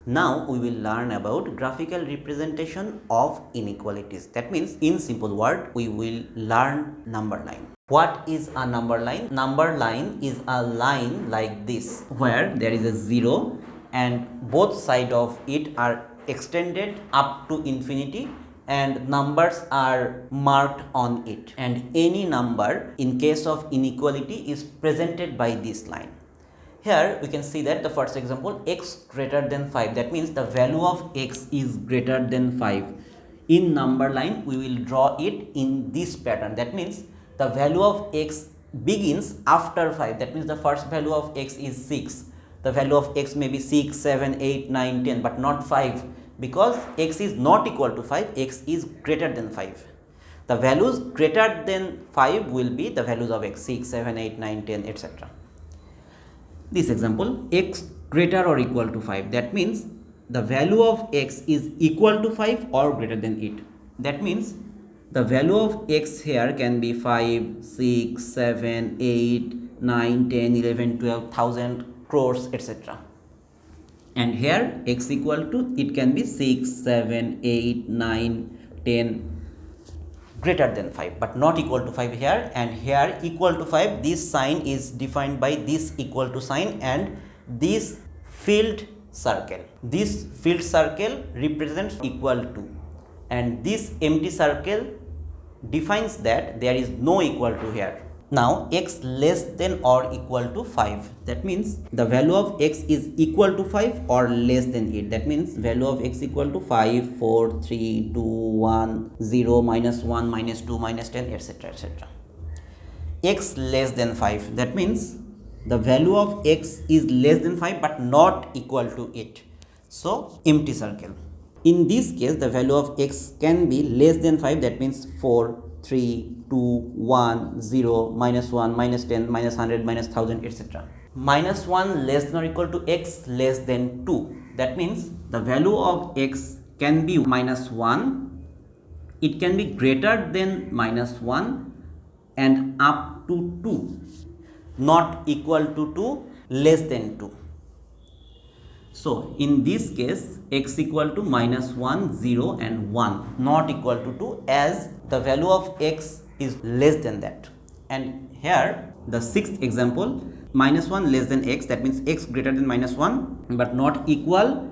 Now we will learn about graphical representation of inequalities. That means in simple word we will learn number line. What is a number line? Number line is a line like this where there is a 0 and both sides of it are extended up to infinity and numbers are marked on it, and any number in case of inequality is presented by this line. Here we can see that the first example, x greater than 5, that means the value of x is greater than 5. In number line we will draw it in this pattern, that means the value of x begins after 5, that means the first value of x is 6. The value of x may be 6, 7, 8, 9, 10 but not 5, because x is not equal to 5, x is greater than 5. The values greater than 5 will be the values of x, 6, 7, 8, 9, 10, etc. This example, x greater or equal to 5, that means the value of x is equal to 5 or greater than it. That means the value of x here can be 5, 6, 7, 8, 9, 10, 11, 12, 1000, crores, etc. And here x equal to, it can be 6, 7, 8, 9, 10, greater than 5 but not equal to 5 here, and here equal to 5, this sign is defined by this equal to sign and this filled circle. This filled circle represents equal to, and this empty circle defines that there is no equal to here. Now x less than or equal to 5, that means the value of x is equal to 5 or less than it. That means value of x equal to 5, 4, 3, 2, 1, 0, minus 1, minus 2, minus 10, etc, etc. X less than 5, that means the value of x is less than 5 but not equal to it, so empty circle. In this case the value of x can be less than 5, that means 4, 3, 2, 1, 0, minus 1, minus 10, minus 100, minus 1000, etc. Minus 1 less than or equal to x less than 2. That means the value of x can be minus 1, it can be greater than minus 1 and up to 2, not equal to 2, less than 2. So in this case x equal to minus 1, 0 and 1, not equal to 2, as the value of x is less than that. And here the sixth example, minus 1 less than x, that means x greater than minus 1 but not equal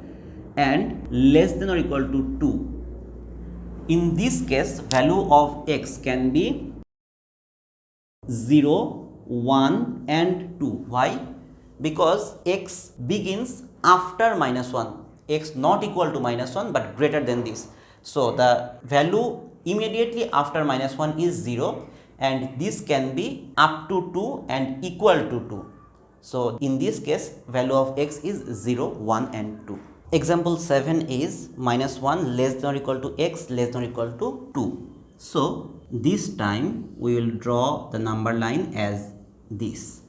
and less than or equal to 2. In this case value of x can be 0, 1 and 2. Why? Because x begins after minus 1, x not equal to minus 1 but greater than this. So the value immediately after minus 1 is 0, and this can be up to 2 and equal to 2. So in this case value of x is 0, 1 and 2. Example 7 is minus 1 less than or equal to x less than or equal to 2. So this time we will draw the number line as this.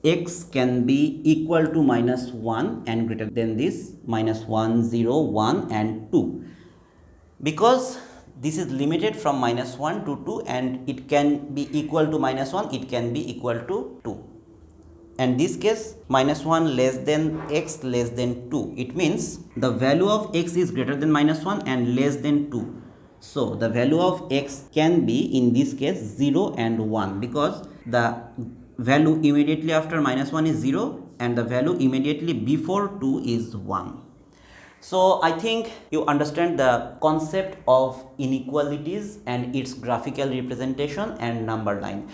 X can be equal to minus 1 and greater than this, minus 1, 0, 1 and 2. Because this is limited from minus 1 to 2 and it can be equal to minus 1, it can be equal to 2. And this case minus 1 less than x less than 2, it means the value of x is greater than minus 1 and less than 2. So the value of x can be in this case 0 and 1, because the value immediately after minus 1 is 0 and the value immediately before 2 is 1. So I think you understand the concept of inequalities and its graphical representation and number line.